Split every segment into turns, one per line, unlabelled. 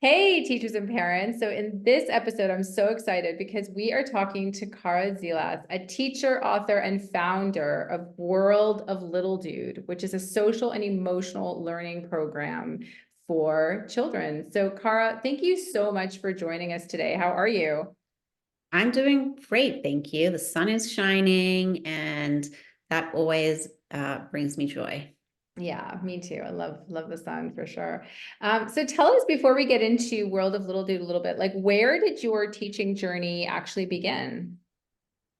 Hey, teachers and parents. So, in this episode, I'm so excited because we are talking to Cara Zeles, a teacher, author, and founder of World of Little Dude, which is a social and emotional learning program for children. So, Cara, thank you so much for joining us today. How are you?
I'm doing great, thank you. The sun is shining, and that always brings me joy.
Yeah, me too. I love the sun for sure. So tell us before we get into World of Little Dude a little bit, like where did your teaching journey actually begin?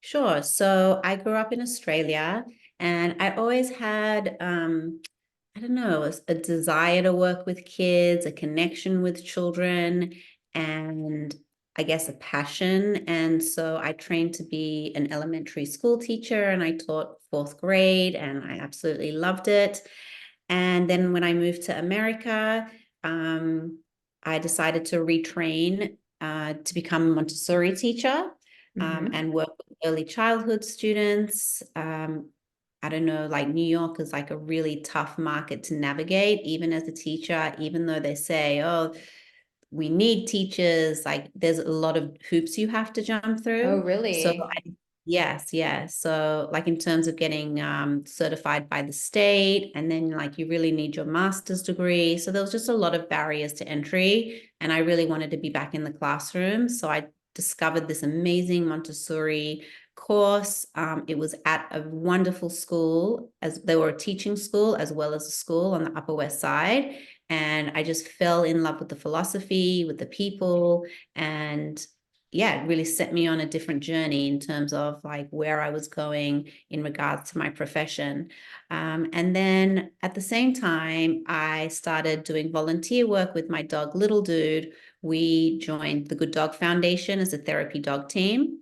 Sure. So I grew up in Australia, and I always had, I don't know, a desire to work with kids, a connection with children, and I guess a passion. And so I trained to be an elementary school teacher, and I taught fourth grade, and I absolutely loved it. And then when I moved to America, um, I decided to retrain to become a Montessori teacher
Mhm.
and work with early childhood students. I don't know, like New York is like a really tough market to navigate, even as a teacher, even though they say, oh, we need teachers, like there's a lot of hoops you have to jump
Oh,
through. So
really?
yes, yes. So like in terms of getting certified by the state, and then like you really need your master's degree. So there was just a lot of barriers to entry, and I really wanted to be back in the classroom. So I discovered this amazing Montessori course. It was at a wonderful school, as they were a teaching school as well as a school on the Upper West Side. And I just fell in love with the philosophy, with the people, and yeah, it really set me on a different journey in terms of like where I was going in regards to my profession. And then at the same time, I started doing volunteer work with my dog, Little Dude. We joined the Good Dog Foundation as a therapy dog team.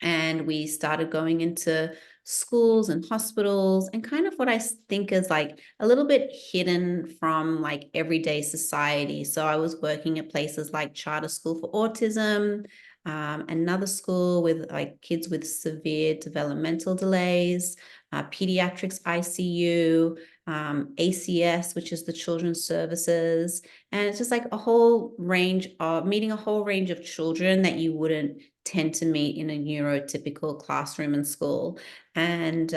And we started going into schools and hospitals and kind of what I think is like a little bit hidden from like everyday society. So I was working at places like Charter School for Autism, another school with like kids with severe developmental delays, pediatrics ICU, ACS, which is the Children's Services. And it's just like a whole range of meeting a whole range of children that you wouldn't tend to meet in a neurotypical classroom and school. And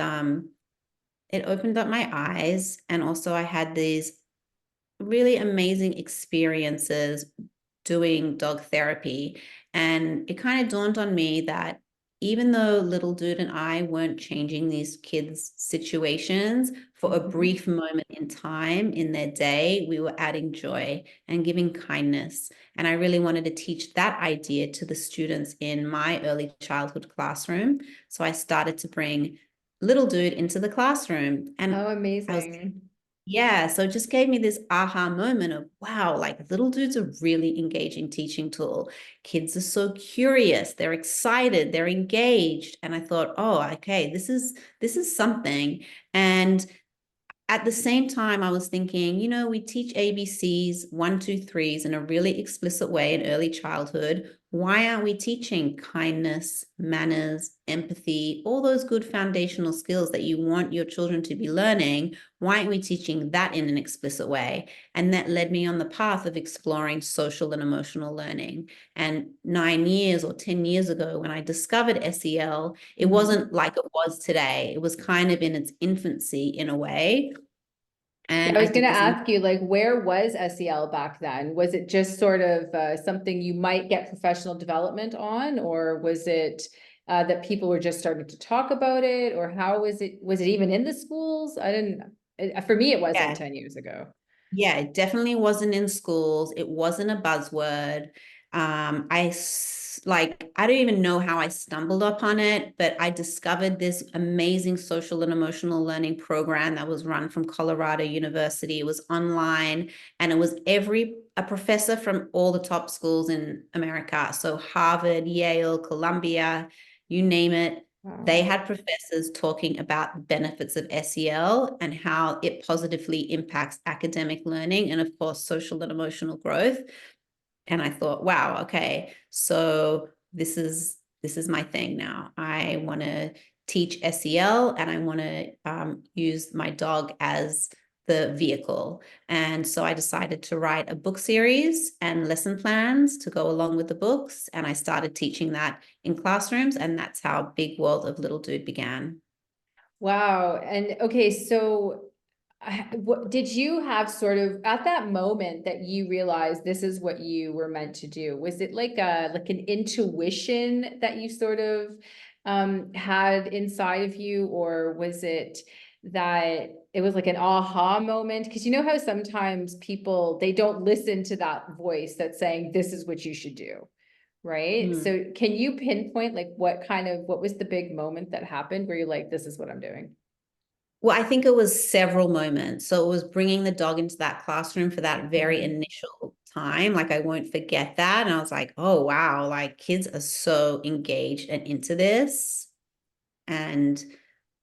it opened up my eyes. And also, I had these really amazing experiences doing dog therapy. And it kind of dawned on me that even though Little Dude and I weren't changing these kids' situations for a
Mhm.
brief moment in time in their day, we were adding joy and giving kindness. And I really wanted to teach that idea to the students in my early childhood classroom. So I started to bring Little Dude into the classroom. And
Oh,
I was
amazing.
yeah, so it just gave me this aha moment of wow, like Little Dude's a really engaging teaching tool. Kids are so curious, they're excited, they're engaged. And I thought, oh, okay, this is something. And at the same time, I was thinking, we teach ABCs, one, two, threes in a really explicit way in early childhood. Why aren't we teaching kindness, manners, empathy, all those good foundational skills that you want your children to be learning? Why aren't we teaching that in an explicit way? And that led me on the path of exploring social and emotional learning. And 9 years or 10 years ago, when I discovered SEL, it
Mhm.
wasn't like it was today. It was kind of in its infancy in a way.
Yeah,
And
I
I
was going
did
to
this.
ask you, like, where was SEL back then? Was it just sort of something you might get professional development on, or was it that people were just starting to talk about it, or how was it? Was it even in the schools? I didn't. For me, it wasn't
Yeah,
10 years ago.
yeah, it definitely wasn't in schools. It wasn't a buzzword. Like, I don't even know how I stumbled upon it, but I discovered this amazing social and emotional learning program that was run from Colorado University. It was online, and it was a professor from all the top schools in America. So Harvard, Yale, Columbia, you name it. They
Wow.
had professors talking about the benefits of SEL and how it positively impacts academic learning and, of course, social and emotional growth. And I thought, wow, okay, so this is my thing now. I want to teach SEL, and I want to use my dog as the vehicle. And so I decided to write a book series and lesson plans to go along with the books. And I started teaching that in classrooms. And that's how Big World of Little Dude began.
Wow. And okay, so what did you have sort of at that moment that you realized this is what you were meant to do? Was it like an intuition that you sort of had inside of you, or was it that it was like an aha moment? Because you know how sometimes people they don't listen to that voice that's saying this is what you should do. Right.
Mm.
So can you pinpoint like what was the big moment that happened where you're like, this is what I'm doing?
Well, I think it was several moments. So it was bringing the dog into that classroom for that very
Mhm.
initial time. Like I won't forget that. And I was like, oh, wow, like kids are so engaged and into this. And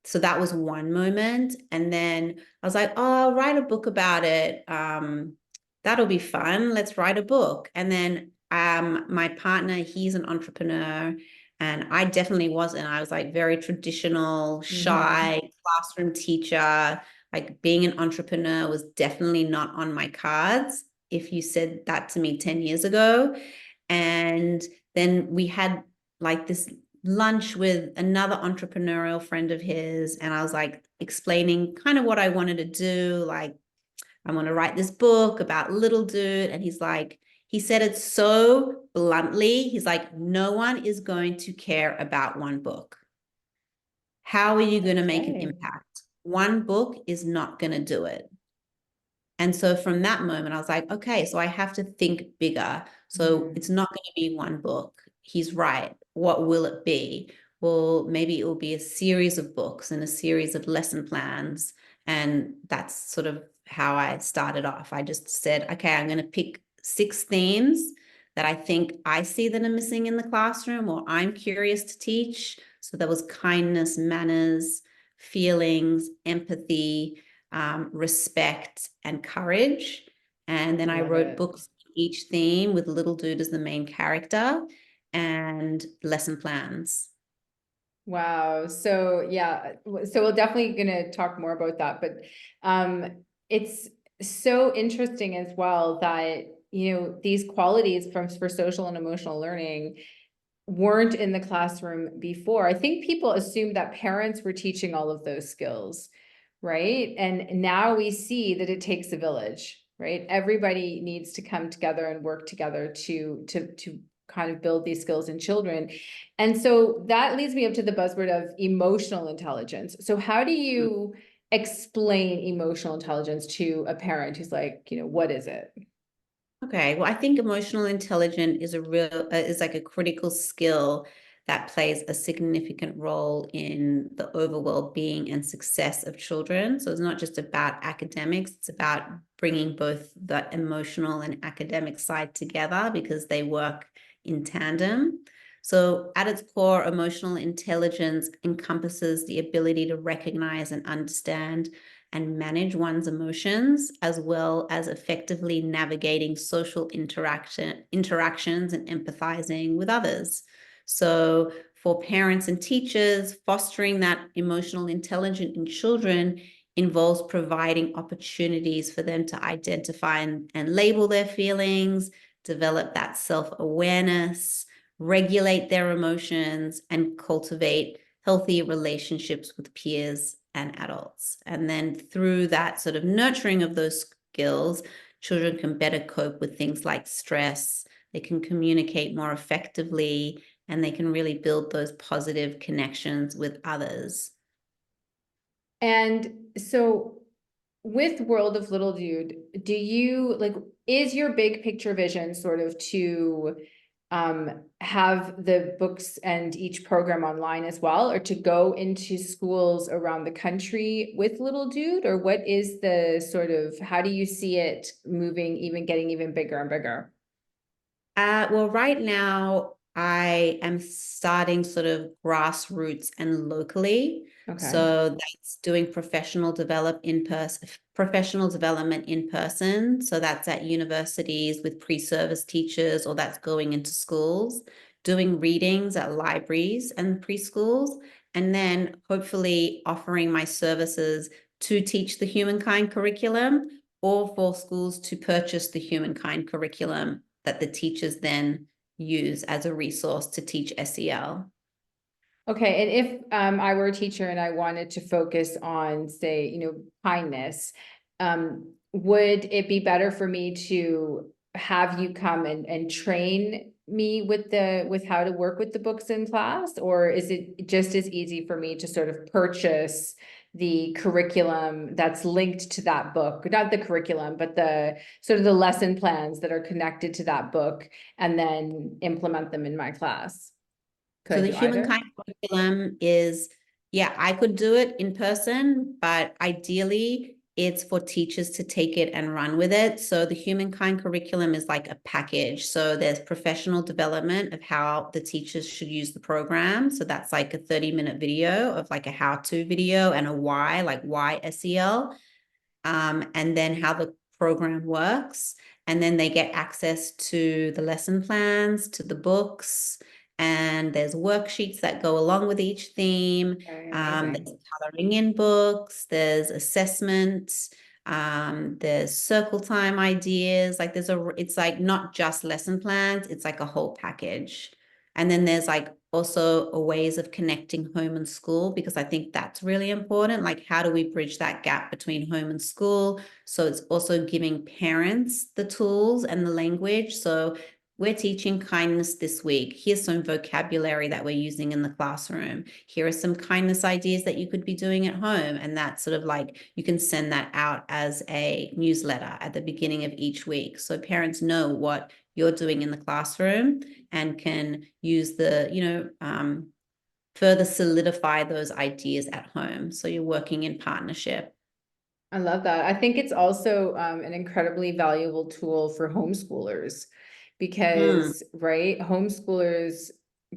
so that was one moment. And then I was like, oh, I'll write a book about it. That'll be fun. Let's write a book. And then my partner, he's an entrepreneur. And I definitely wasn't. I was like very traditional,
Mhm.
shy classroom teacher. Like being an entrepreneur was definitely not on my cards. If you said that to me 10 years ago. And then we had like this lunch with another entrepreneurial friend of his. And I was like explaining kind of what I wanted to do. Like, I want to write this book about little dude. And he's like, he said it so bluntly. He's like, no one is going to care about one book. How are you going to make an
Okay.
impact? One book is not going to do it. And so from that moment, I was like, okay, so I have to think bigger. So
Mhm.
it's not going to be one book. He's right. What will it be? Well, maybe it will be a series of books and a series of lesson plans. And that's sort of how I started off. I just said, okay, I'm going to pick 6 themes that I think I see that are missing in the classroom or I'm curious to teach. So there was kindness, manners, feelings, empathy, respect, and courage. And then I
Love
wrote
it.
books on each theme with Little Dude as the main character and lesson plans.
Wow. So yeah, so we're definitely gonna talk more about that, but it's so interesting as well that these qualities from for social and emotional learning weren't in the classroom before. I think people assumed that parents were teaching all of those skills, right? And now we see that it takes a village, right? Everybody needs to come together and work together to kind of build these skills in children. And so that leads me up to the buzzword of emotional intelligence. So how do you explain emotional intelligence to a parent who's like, what is it?
Okay, well, I think emotional intelligence is like a critical skill that plays a significant role in the overall being and success of children. So it's not just about academics, it's about bringing both the emotional and academic side together because they work in tandem. So at its core, emotional intelligence encompasses the ability to recognize and understand and manage one's emotions, as well as effectively navigating social interactions and empathizing with others. So for parents and teachers, fostering that emotional intelligence in children involves providing opportunities for them to identify and label their feelings, develop that self-awareness, regulate their emotions, and cultivate healthy relationships with peers and adults. And then through that sort of nurturing of those skills, children can better cope with things like stress, they can communicate more effectively, and they can really build those positive connections with others.
And so with World of Little Dude, do you like, is your big picture vision sort of to have the books and each program online as well, or to go into schools around the country with Little Dude? Or what is the sort of, how do you see it moving, even getting even bigger and bigger?
Well, right now I am starting sort of grassroots and locally.
Okay.
So that's doing professional development in person. So that's at universities with pre-service teachers, or that's going into schools, doing readings at libraries and preschools, and then hopefully offering my services to teach the humankind curriculum, or for schools to purchase the humankind curriculum that the teachers then use as a resource to teach SEL.
Okay, and if I were a teacher and I wanted to focus on, say, kindness, would it be better for me to have you come and train me with how to work with the books in class? Or is it just as easy for me to sort of purchase the curriculum that's linked to that book, not the curriculum, but the sort of the lesson plans that are connected to that book, and then implement them in my class? Could
So
I
the
do either?
humankind curriculum is, yeah, I could do it in person, but ideally it's for teachers to take it and run with it. So the humankind curriculum is like a package. So there's professional development of how the teachers should use the program. So that's like a 30-minute video of like a how-to video and a why, like why SEL, and then how the program works. And then they get access to the lesson plans, to the books, and there's worksheets that go along with each theme.
Okay, amazing.
There's coloring in books, there's assessments, there's circle time ideas. Like it's like not just lesson plans, it's like a whole package. And then there's like also a ways of connecting home and school, because I think that's really important. Like, how do we bridge that gap between home and school? So it's also giving parents the tools and the language. So we're teaching kindness this week. Here's some vocabulary that we're using in the classroom. Here are some kindness ideas that you could be doing at home. And that's sort of like, you can send that out as a newsletter at the beginning of each week. So parents know what you're doing in the classroom and can use further solidify those ideas at home. So you're working in partnership.
I love that. I think it's also an incredibly valuable tool for homeschoolers
Mm,
because, right, homeschoolers,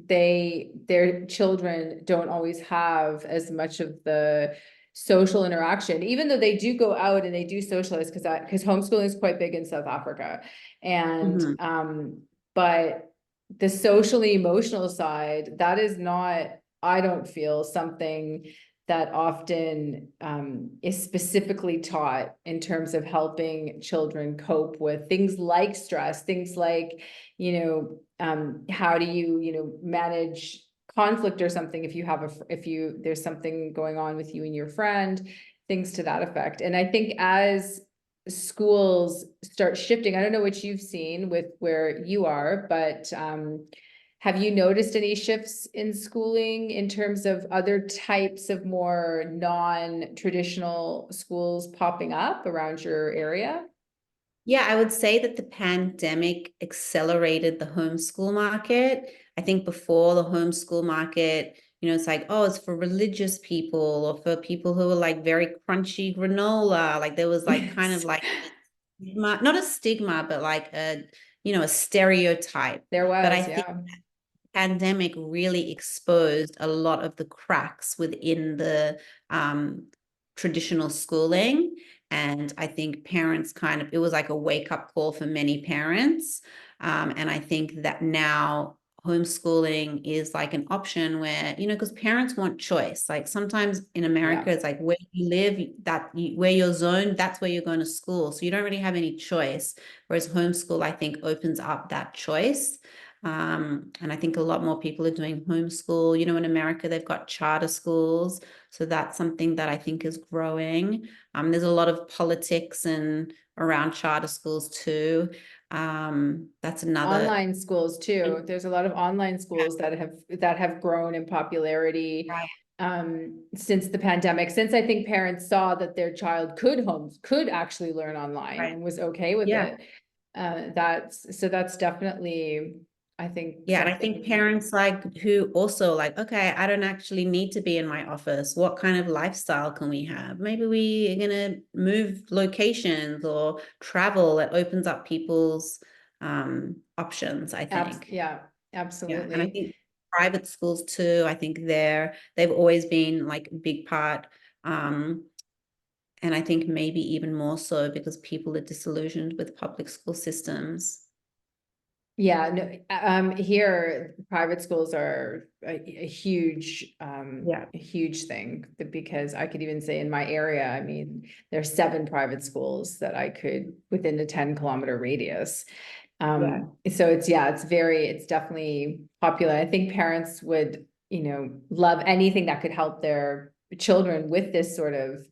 their children don't always have as much of the social interaction, even though they do go out and they do socialize, because homeschooling is quite big in South Africa. And
mhm.
but the socially emotional side, that is not, I don't feel, something that often is specifically taught in terms of helping children cope with things like stress, things like, how do you manage conflict or something if you have there's something going on with you and your friend, things to that effect. And I think as schools start shifting, I don't know what you've seen with where you are, but have you noticed any shifts in schooling in terms of other types of more non-traditional schools popping up around your area?
Yeah, I would say that the pandemic accelerated the homeschool market. I think before the homeschool market, it's like, oh, it's for religious people or for people who are like very crunchy granola. Like there was like kind of
Yes,
like not a stigma, but like a stereotype.
there
But I
was,
think
yeah.
pandemic really exposed a lot of the cracks within the traditional schooling. And I think parents it was like a wake up call for many parents. And I think that now homeschooling is like an option where, because parents want choice. Like sometimes in
Yeah,
America, it's like where you live, where you're zoned, that's where you're going to school. So you don't really have any choice. Whereas homeschool, I think, opens up that choice. And I think a lot more people are doing homeschool. In America, they've got charter schools. So that's something that I think is growing. There's a lot of politics and around charter schools too. That's another.
online schools too. There's a lot of online schools that have grown in popularity
Right.
since the pandemic, since I think parents saw that their child could actually learn online
Right.
and was okay with
Yeah.
it. That's definitely, I think,
Yeah, and I think
something.
parents like who also like, okay, I don't actually need to be in my office. What kind of lifestyle can we have? Maybe we are gonna move locations or travel. It opens up people's options, I think.
Yeah,
Yeah, and I
absolutely.
think private schools too, I think they've always been like a big part. Um, and I think maybe even more so because people are disillusioned with public school systems.
Yeah, no, here, private schools are a huge,
Yeah.
a huge thing, because I could even say in my area, I mean, there's 7 private schools that I could, within a 10-kilometer radius.
Yeah.
So it's, yeah, it's definitely popular. I think parents would, love anything that could help their children with this sort of,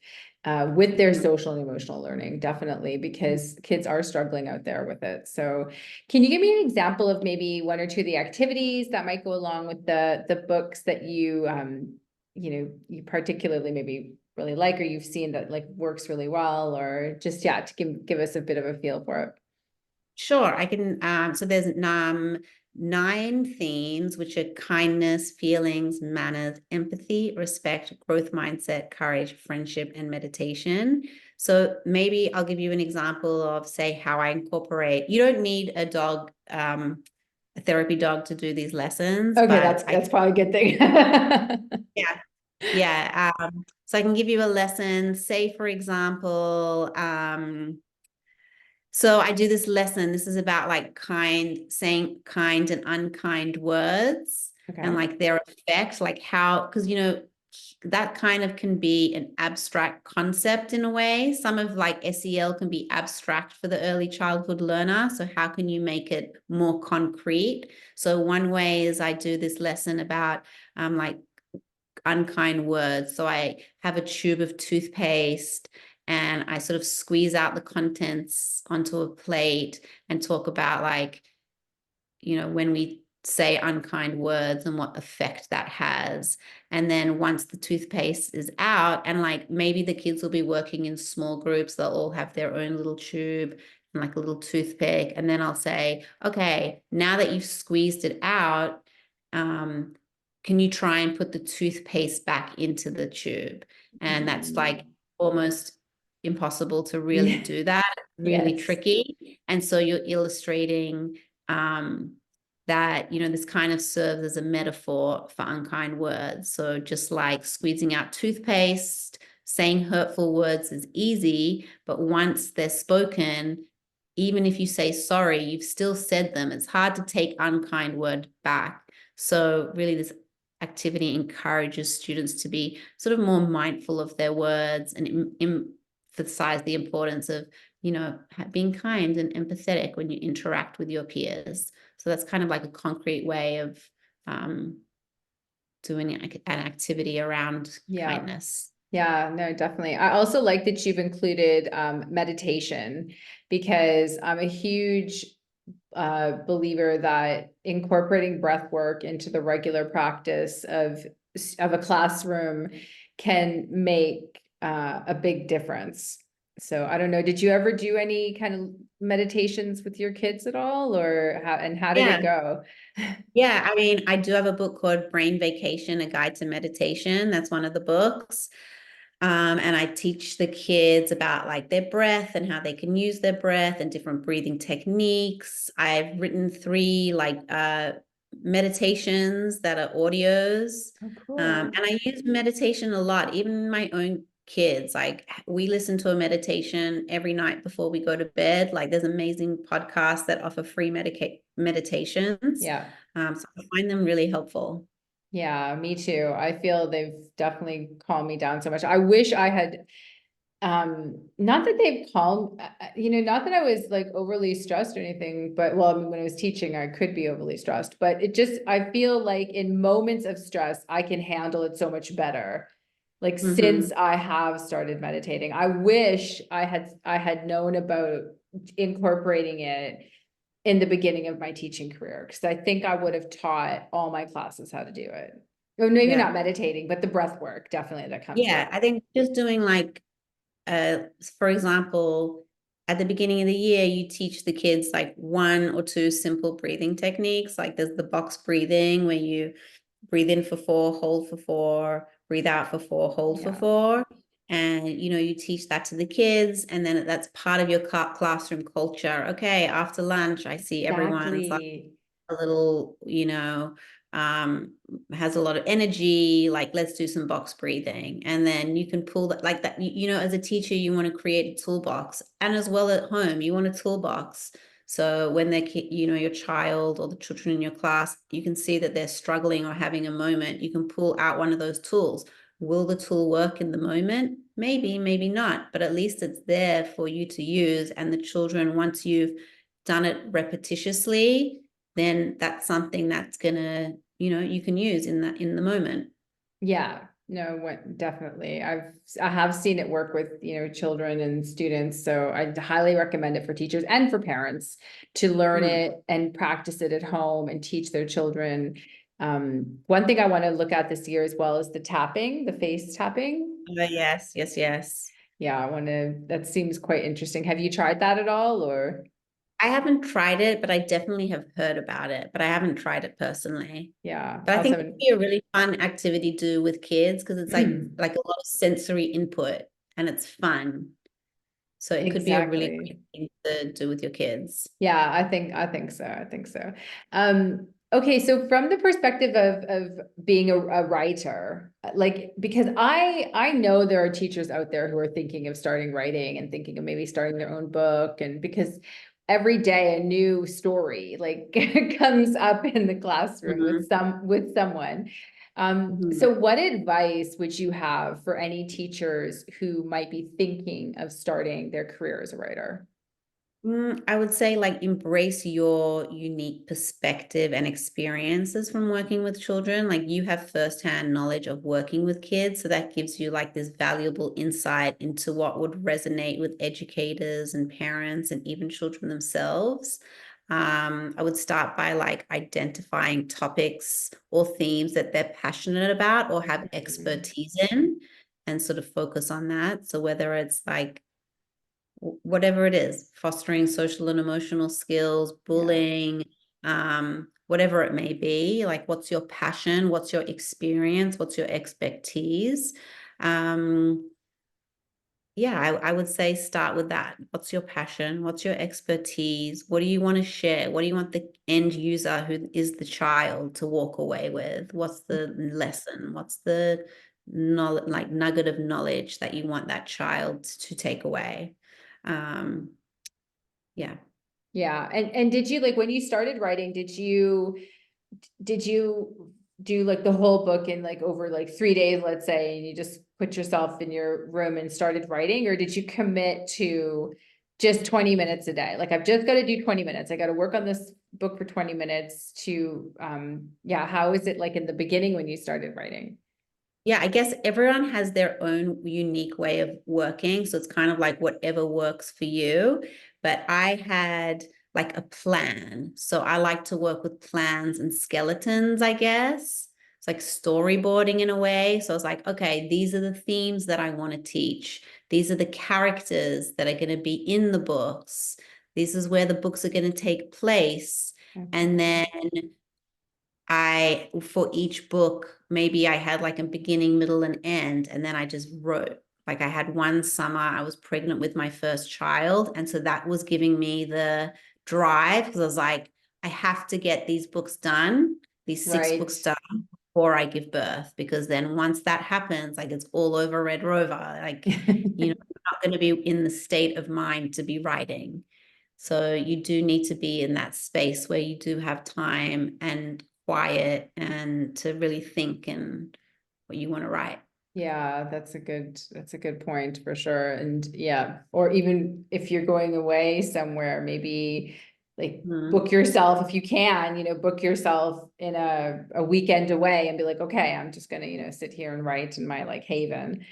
with their social and emotional learning, definitely, because kids are struggling out there with it. So can you give me an example of maybe 1 or 2 of the activities that might go along with the books that you particularly maybe really like, or you've seen that like works really well, or just, yeah, to give us a bit of a feel for it?
Sure, I can. So there's 9 themes, which are kindness, feelings, manners, empathy, respect, growth mindset, courage, friendship, and meditation. So maybe I'll give you an example of, say, how I incorporate. You don't need a dog, a therapy dog, to do these lessons,
Okay,
but
that's probably a good thing.
yeah, yeah. So I can give you a lesson. Say, for example, so I do this lesson. This is about like saying kind and unkind words and
Okay.
like their effect, like how, because that kind of can be an abstract concept in a way. Some of like SEL can be abstract for the early childhood learner. So how can you make it more concrete? So one way is I do this lesson about like unkind words. So I have a tube of toothpaste and I sort of squeeze out the contents onto a plate and talk about like, when we say unkind words and what effect that has. And then once the toothpaste is out, and like maybe the kids will be working in small groups, they'll all have their own little tube and like a little toothpick. And then I'll say, okay, now that you've squeezed it out, can you try and put the toothpaste back into the tube? And that's like almost impossible to really
Yeah.
do that, really
Yes.
tricky. And so you're illustrating that, this kind of serves as a metaphor for unkind words. So just like squeezing out toothpaste, saying hurtful words is easy, but once they're spoken, even if you say sorry, you've still said them. It's hard to take unkind word back. So really this activity encourages students to be sort of more mindful of their words and emphasize the importance of, being kind and empathetic when you interact with your peers. So that's kind of like a concrete way of doing an activity around
Yeah.
kindness.
Yeah, no, definitely. I also like that you've included meditation, because I'm a huge believer that incorporating breath work into the regular practice of a classroom can make a big difference. So I don't know, did you ever do any kind of meditations with your kids at all, or how did
Yeah.
it go?
Yeah, I mean, I do have a book called Brain Vacation, A Guide to Meditation. That's one of the books. And I teach the kids about like their breath and how they can use their breath and different breathing techniques. I've written 3 like meditations that are audios.
Oh, cool.
And I use meditation a lot, even my own kids. Like we listen to a meditation every night before we go to bed. Like there's amazing podcasts that offer free meditations.
Yeah.
So I find them really helpful.
Yeah, me too. I feel they've definitely calmed me down so much. I wish I had, not that they've calmed, not that I was like overly stressed or anything, but well, I mean, when I was teaching, I could be overly stressed, but I feel like in moments of stress, I can handle it so much better. Like
Mm-hmm.
since I have started meditating, I wish I had known about incorporating it in the beginning of my teaching career, because I think I would have taught all my classes how to do it. Or maybe
Yeah.
not meditating, but the breath work definitely that comes with
Yeah.
it.
I think just doing like, for example, at the beginning of the year, you teach the kids like 1 or 2 simple breathing techniques. Like there's the box breathing where you breathe in for 4, hold for 4, breathe out for 4, hold for
Yeah,
4. And, you teach that to the kids. And then that's part of your classroom culture. Okay, after lunch, I see everyone's like
exactly.
a little, um, has a lot of energy, like let's do some box breathing. And then you can pull that as a teacher, you want to create a toolbox. And as well at home, you want a toolbox. So when your child or the children in your class, you can see that they're struggling or having a moment, you can pull out one of those tools. Will the tool work in the moment? Maybe, maybe not, but at least it's there for you to use. And the children, once you've done it repetitiously, then that's something that's gonna, you can use in the moment.
Yeah, no, what definitely. I have seen it work with, children and students. So I highly recommend it for teachers and for parents to learn
Mm.
it and practice it at home and teach their children. One thing I want to look at this year as well is the tapping, the face tapping.
Yes, yes, yes.
Yeah, that seems quite interesting. Have you tried that at all or?
I haven't tried it, but I definitely have heard about it, but I haven't tried it personally.
Yeah,
But I think it'd
awesome.
be a really fun activity to do with kids because it's like a lot of sensory input and it's fun. So it could be a really
Exactly.
great thing to do with your kids.
Yeah, I think so. I think so. Okay, so from the perspective of being a writer, like because I know there are teachers out there who are thinking of starting writing and thinking of maybe starting their own book, and because every day a new story like comes up in the classroom
Mhm.
with someone.
Mhm.
So what advice would you have for any teachers who might be thinking of starting their career as a writer?
I would say like embrace your unique perspective and experiences from working with children. Like you have firsthand knowledge of working with kids. So that gives you like this valuable insight into what would resonate with educators and parents and even children themselves. I would start by like identifying topics or themes that they're passionate about or have
Mhm.
expertise in and sort of focus on that. So whether it's like whatever it is, fostering social and emotional skills,
Yeah.
bullying, whatever it may be, like what's your passion, what's your experience, what's your expertise. Um, yeah, I would say start with that. What's your passion? What's your expertise? What do you want to share? What do you want the end user, who is the child, to walk away with? What's the lesson? What's the knowledge, like nugget of knowledge that you want that child to take away? Um, yeah.
Yeah. And did you like when you started writing, did you do like the whole book in like over like 3 days, let's say, and you just put yourself in your room and started writing, or did you commit to just 20 minutes a day? Like I've just got to do 20 minutes. I got to work on this book for 20 minutes to yeah, how is it like in the beginning when you started writing?
Yeah, I guess everyone has their own unique way of working. So it's kind of like whatever works for you. But I had like a plan. So I like to work with plans and skeletons, I guess. It's like storyboarding in a way. So it's like, okay, these are the themes that I want to teach. These are the characters that are going to be in the books. This is where the books are going to take place. And
Okay.
then for each book, maybe I had like a beginning, middle, and end, and then I just wrote. Like I had one summer, I was pregnant with my first child. And so that was giving me the drive because I was like, I have to get these books done, these 6 books
Right.
done before I give birth. Because then once that happens, like it's all over Red Rover. Like, I'm not going to be in the state of mind to be writing. So you do need to be in that space where you do have time and quiet and to really think and what you want to write.
Yeah, that's a good point for sure. And yeah, or even if you're going away somewhere, maybe like
Mm,
book yourself if you can, book yourself in a weekend away and be like, okay, I'm just gonna, sit here and write in my like haven.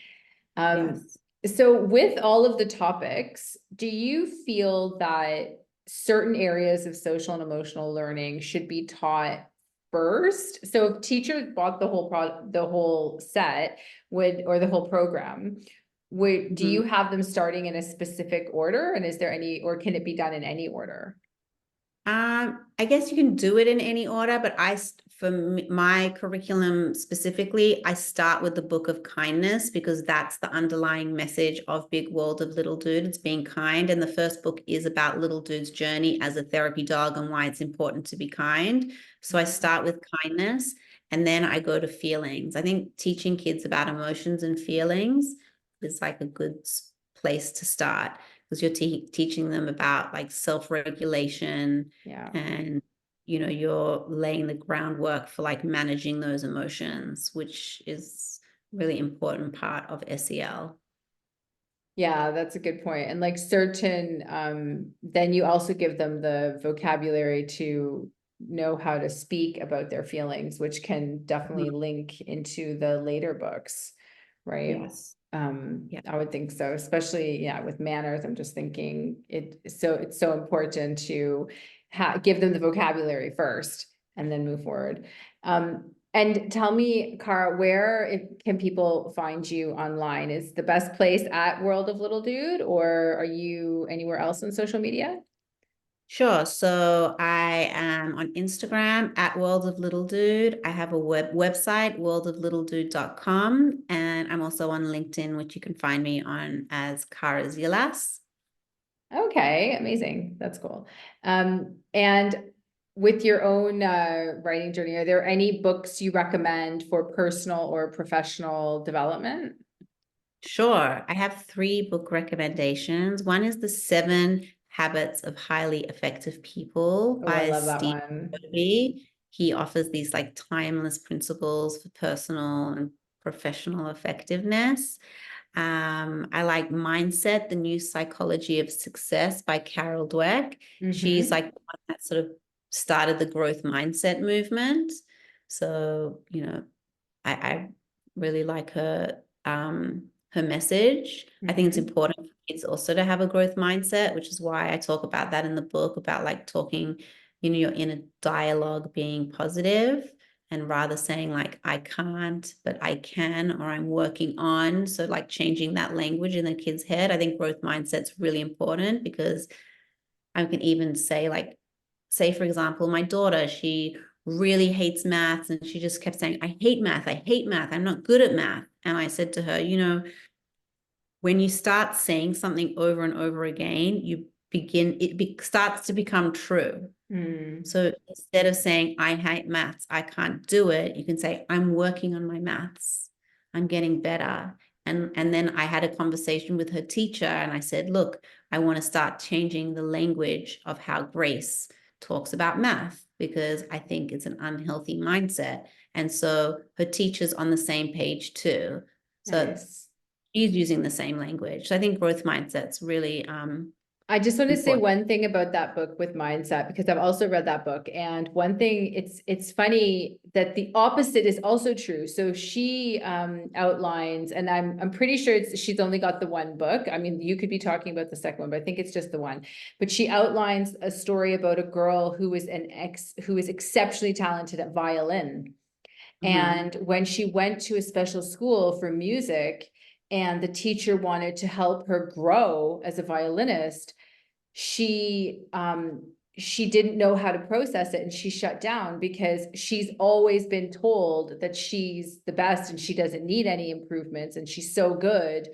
Um,
yes.
so with all of the topics, do you feel that certain areas of social and emotional learning should be taught first? So if teachers bought the whole set or the whole program, do
Mhm.
you have them starting in a specific order? And is there any, or can it be done in any order?
I guess you can do it in any order, but my curriculum specifically, I start with the Book of Kindness because that's the underlying message of Big World of Little Dude. It's being kind. And the first book is about Little Dude's journey as a therapy dog and why it's important to be kind. So I start with kindness and then I go to feelings. I think teaching kids about emotions and feelings is like a good place to start because you're teaching them about like self-regulation,
Yeah.
and you're laying the groundwork for like managing those emotions, which is really important part of SEL.
Yeah, that's a good point. And like certain, then you also give them the vocabulary to know how to speak about their feelings, which can definitely
Mhm.
link into the later books, right?
Yes. Yeah.
I would think so, especially, yeah, with manners. I'm just thinking it's so important to give them the vocabulary first and then move forward. And tell me, Cara, can people find you online? Is the best place at World of Little Dude, or are you anywhere else on social media?
Sure. So I am on Instagram at World of Little Dude. I have a website, worldoflittledude.com, and I'm also on LinkedIn, which you can find me on as Cara Zeles.
Okay, amazing. That's cool. And with your own writing journey, are there any books you recommend for personal or professional development?
Sure. I have three book recommendations. One is The Seven Habits of Highly Effective People
Oh, I
by
love that
Steve
one.
Covey. He offers these like timeless principles for personal and professional effectiveness. I like Mindset, the New Psychology of Success by Carol Dweck. She's
Mm-hmm.
like the one that sort of started the growth mindset movement. So, I really like her message. I think it's
Mm-hmm.
important for kids also to have a growth mindset, which is why I talk about that in the book, about like talking, your inner dialogue being positive, and rather saying like I can't, but I can, or I'm working on. So like changing that language in the kid's head. I think growth mindset's really important, because I can even say like, say for example, my daughter, she really hates maths, and she just kept saying, I hate math, I hate math, I'm not good at math. And I said to her, when you start saying something over and over again, starts to become true.
Mm.
So instead of saying, I hate maths, I can't do it, you can say, I'm working on my maths. I'm getting better. And then I had a conversation with her teacher, and I said, look, I want to start changing the language of how Grace talks about math, because I think it's an unhealthy mindset. And so her teacher's on the same page too. So
Nice.
she's using the same language. So I think growth mindset's really
I just want to say
important.
one thing about that book with mindset, because I've also read that book. And one thing, it's funny that the opposite is also true. So she outlines, and I'm pretty sure she's only got the one book. I mean, you could be talking about the second one, but I think it's just the one. But she outlines a story about a girl who is exceptionally talented at violin.
Mhm.
And when she went to a special school for music, and the teacher wanted to help her grow as a violinist, she didn't know how to process it, and she shut down because she's always been told that she's the best and she doesn't need any improvements and she's so good.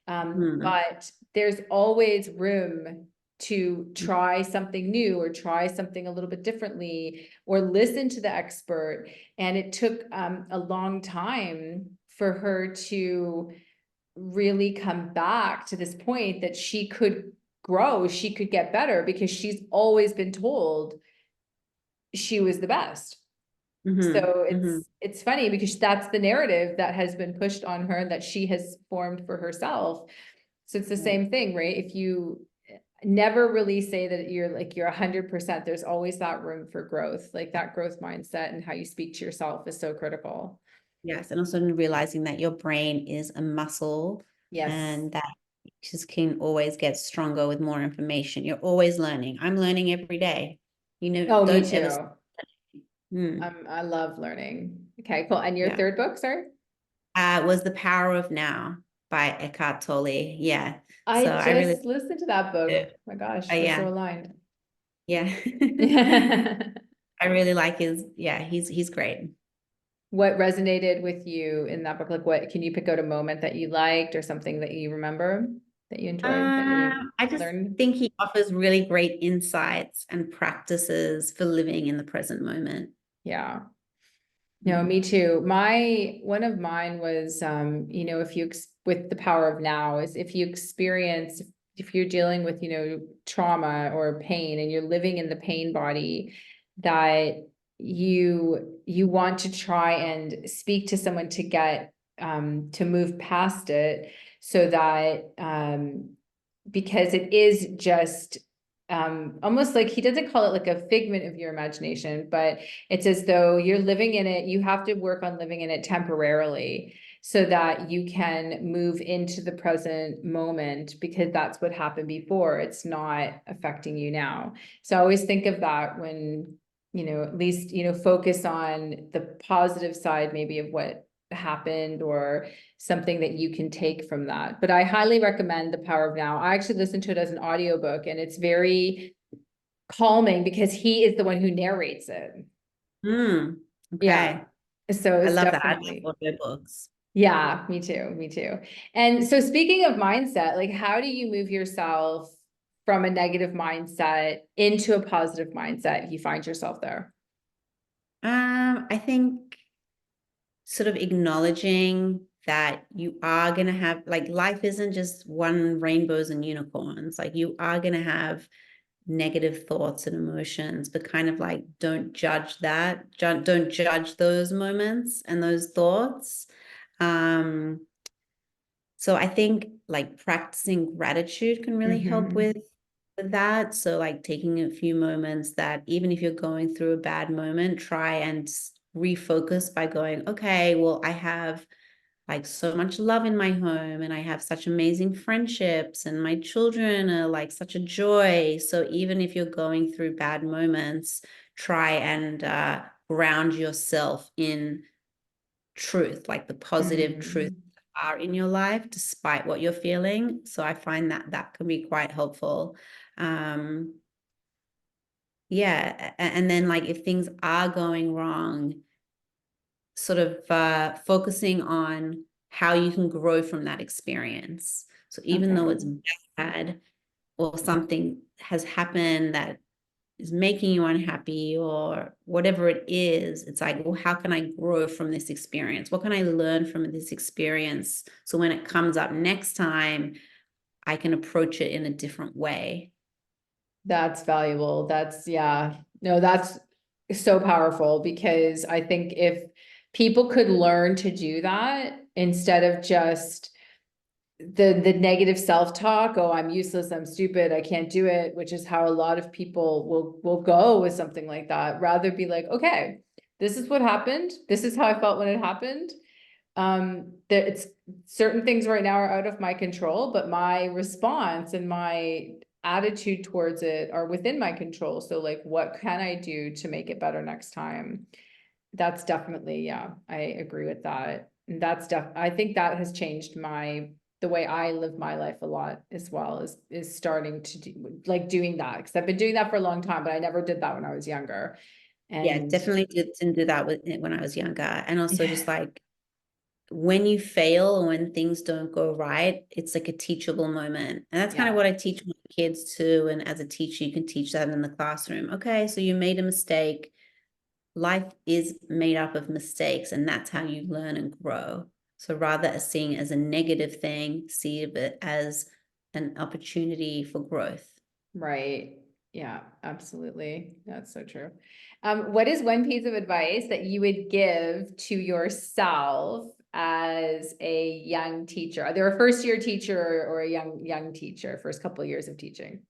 Mhm.
But there's always room to try something new or try something a little bit differently or listen to the expert. And it took a long time for her to really come back to this point that she could grow, she could get better, because she's always been told she was the best.
Mhm.
So
Mhm.
it's funny because that's the narrative that has been pushed on her, that she has formed for herself. So it's the
Yeah.
same thing, right? If you never really say that you're 100%, there's always that room for growth. Like that growth mindset and how you speak to yourself is so critical.
Yes, and also realizing that your brain is a muscle,
Yes.
and that you just can always get stronger with more information. You're always learning. I'm learning every day.
Oh, me
Don't ever.
too.
Hmm.
I love learning. Okay, cool. And your
Yeah.
third book, sorry?
Was The Power of Now by Eckhart Tolle. Yeah.
I
So I really,
just listened to that book.
yeah.
Oh my gosh, we're so
Yeah.
aligned.
Yeah. I really like yeah, he's great.
What resonated with you in that book? Like what, can you pick out a moment that you liked or something that you remember that you enjoyed, that you
I just
learned?
think he offers really great insights and practices for living in the present moment.
Yeah. No,
Mm.
me too. One of mine was, if with the power of now is if you experience if you're dealing with, trauma or pain and you're living in the pain body, that you want to try and speak to someone to get to move past it, so that because it is just almost like, he doesn't call it like a figment of your imagination, but it's as though you're living in it. You have to work on living in it temporarily so that you can move into the present moment, because that's what happened before. It's not affecting you now. So I always think of that when, at least, focus on the positive side, maybe, of what happened, or something that you can take from that. But I highly recommend The Power of Now. I actually listened to it as an audiobook, and it's very calming because he is the one who narrates it. Yeah.
Okay.
So
I
it's
love that. I
definitely,
love audiobooks.
yeah, me too. Me too. And so speaking of mindset, like, how do you move yourself from a negative mindset into a positive mindset if you find yourself there?
I think sort of acknowledging that you are going to have, like, life isn't just one rainbows and unicorns. Like, you are going to have negative thoughts and emotions, but kind of like, don't judge that. Don't judge those moments and those thoughts. Um, so I think like practicing gratitude can really help
Mm-hmm.
with that. So like taking a few moments that, even if you're going through a bad moment, try and refocus by going, okay, well, I have like so much love in my home, and I have such amazing friendships, and my children are like such a joy. So even if you're going through bad moments, try and ground yourself in truth, like the positive truth
Mm.
are in your life despite what you're feeling. So I find that that can be quite helpful. um yeah, and then like if things are going wrong, sort of focusing on how you can grow from that experience. So even though
Okay.
it's bad, or something has happened that is making you unhappy, or whatever it is, it's like, well, how can I grow from this experience? What can I learn from this experience? So when it comes up next time, I can approach it in a different way.
That's valuable. That's, yeah, no, that's so powerful, because I think if people could learn to do that instead of just the negative self-talk, oh, I'm useless, I'm stupid, I can't do it, which is how a lot of people will go with something like that, rather be like, okay, this is what happened. This is how I felt when it happened. That it's certain things right now are out of my control, but my response and my attitude towards it are within my control. So like, what can I do to make it better next time? That's definitely, yeah, I agree with that. And I think that has changed the way I live my life a lot as well, is starting to do, like, doing that. Cause I've been doing that for a long time, but I never did that when I was younger.
Yeah,
And
definitely didn't do that when I was younger. And also just like, when you fail or when things don't go right, it's like a teachable moment. And that's kind of
yeah,
what I teach my kids too. And as a teacher, you can teach that in the classroom. Okay, so you made a mistake. Life is made up of mistakes, and that's how you learn and grow. So rather than seeing it as a negative thing, see it as an opportunity for growth.
right. Yeah, absolutely. That's so true. What is one piece of advice that you would give to yourself as a young teacher, either a first year teacher or a young teacher, first couple of years of teaching?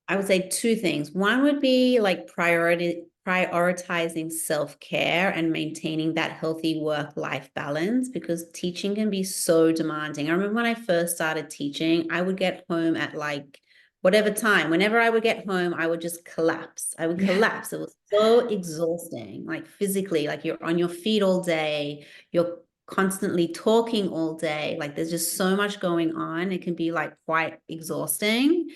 I would say two things. One would be like prioritizing self-care and maintaining that healthy work-life balance, because teaching can be so demanding. I remember when I first started teaching, I would get home at like whatever time. Whenever I would get home, I would just collapse. I would
Yeah.
collapse. It was so exhausting, like physically, like you're on your feet all day, you're constantly talking all day. Like there's just so much going on. It can be like quite exhausting.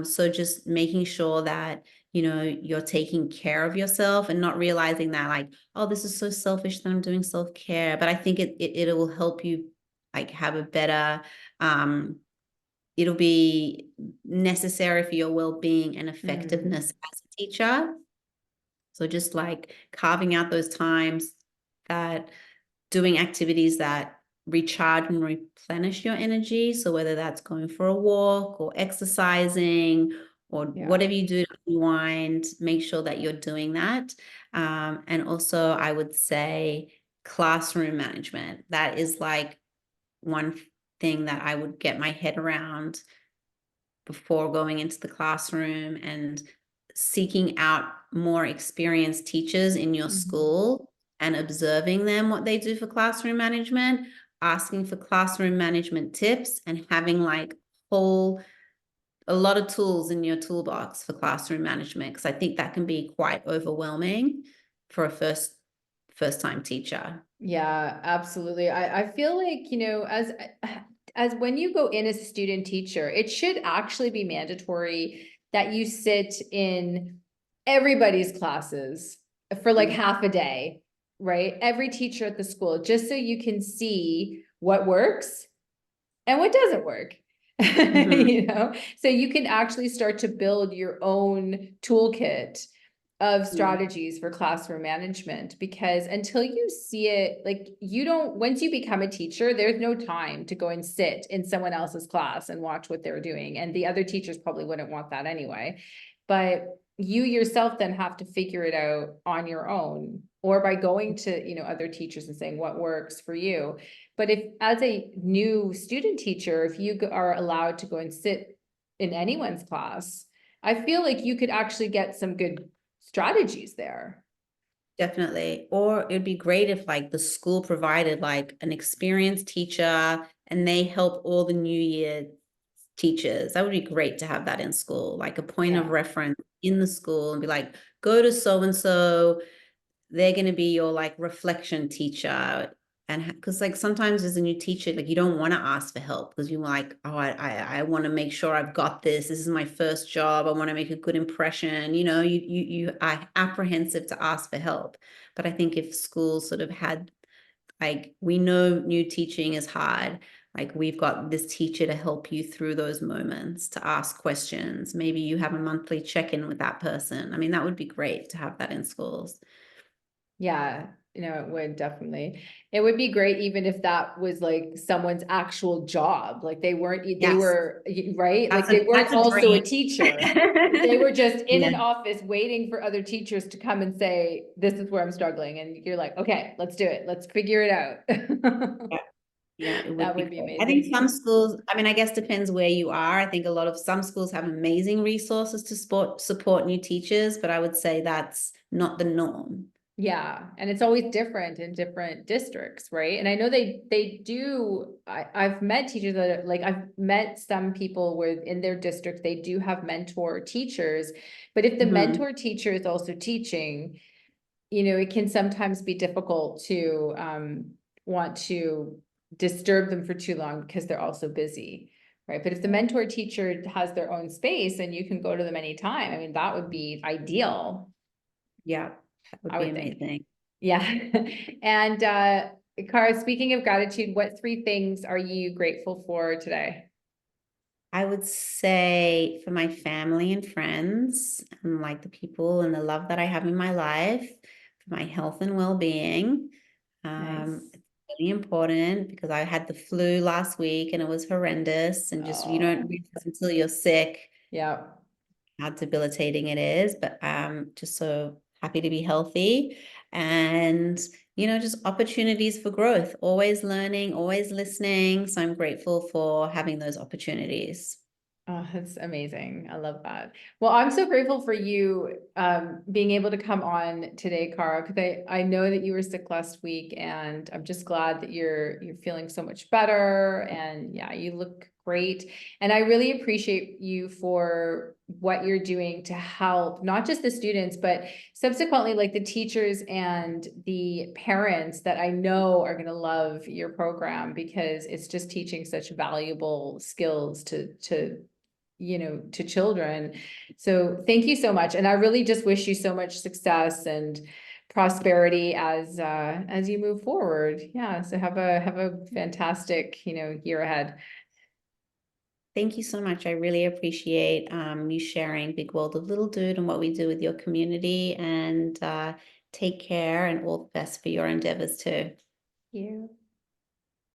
So just making sure that, you're taking care of yourself and not realizing that like, oh, this is so selfish that I'm doing self-care. But I think it will help you like have a better, it'll be necessary for your well-being and
Mm,
effectiveness as a teacher. So just like carving out those times, that doing activities that recharge and replenish your energy. So whether that's going for a walk or exercising or
Yeah.
whatever you do to unwind, make sure that you're doing that. And also, I would say classroom management. That is like one thing that I would get my head around before going into the classroom, and seeking out more experienced teachers in your
Mhm.
school and observing them, what they do for classroom management, asking for classroom management tips, and having like whole a lot of tools in your toolbox for classroom management, because I think that can be quite overwhelming for a first time teacher.
Yeah, absolutely. I feel like, as when you go in as a student teacher, it should actually be mandatory that you sit in everybody's classes for like
Mm,
half a day, right? Every teacher at the school, just so you can see what works and what doesn't work.
mhm,
So you can actually start to build your own toolkit of
mm,
strategies for classroom management, because until you see it, like, you don't, once you become a teacher, there's no time to go and sit in someone else's class and watch what they're doing, and the other teachers probably wouldn't want that anyway. But you yourself then have to figure it out on your own, or by going to, other teachers and saying what works for you. But if, as a new student teacher, if you are allowed to go and sit in anyone's class, I feel like you could actually get some good strategies there.
definitely. Or it'd be great if like the school provided like an experienced teacher and they help all the new year teachers. That would be great to have that in school, like a point of
Yeah.
reference in the school, and be like, go to so and so, they're going to be your like reflection teacher. And because like sometimes as a new teacher, like you don't want to ask for help because you're like, oh, I want to make sure I've got this. This is my first job. I want to make a good impression. You are apprehensive to ask for help. But I think if schools sort of had, like, we know new teaching is hard. Like, we've got this teacher to help you through those moments, to ask questions. Maybe you have a monthly check-in with that person. I mean, that would be great to have that in schools.
Yeah, it would definitely. It would be great even if that was like someone's actual job. Like they weren't, they
Yes,
were, right? Like
that's
they
that's
weren't
a
also a
dream.
teacher. They were just in
Yeah,
an office waiting for other teachers to come and say, this is where I'm struggling. And you're like, okay, let's do it. Let's figure it out.
yeah, yeah, it would
That
be
would be
great. I think some
amazing.
schools, I mean, I guess depends where you are. I think a lot of some schools have amazing resources to support new teachers, but I would say that's not the norm.
Yeah, and it's always different in different districts, right? And I know they do, I've met teachers that like, I've met some people where in their district, they do have mentor teachers. But if the
Mhm.
mentor teacher is also teaching, it can sometimes be difficult to want to disturb them for too long because they're also busy. Right. But if the mentor teacher has their own space and you can go to them anytime, I mean, that would be ideal,
Yeah, that would
I
be
would think.
amazing.
Yeah. And Cara, speaking of gratitude, what three things are you grateful for today?
I would say for my family and friends, and like the people and the love that I have in my life, for my health and well-being.
Nice.
It's really important because I had the flu last week and it was horrendous, and just you don't
Oh,
realize until you're sick
yeah.
how debilitating it is. But just so happy to be healthy, and just opportunities for growth, always learning, always listening. So I'm grateful for having those opportunities.
Oh, that's amazing. I love that. Well, I'm so grateful for you being able to come on today, Cara, because I know that you were sick last week, and I'm just glad that you're feeling so much better, and yeah, you look great. And I really appreciate you for what you're doing to help not just the students, but subsequently like the teachers and the parents that I know are going to love your program, because it's just teaching such valuable skills to children. So thank you so much. And I really just wish you so much success and prosperity as you move forward. Yeah. So have a fantastic, year ahead.
Thank you so much. I really appreciate you sharing Big World of Little Dude and what we do with your community. And take care, and all the best for your endeavors too.
You.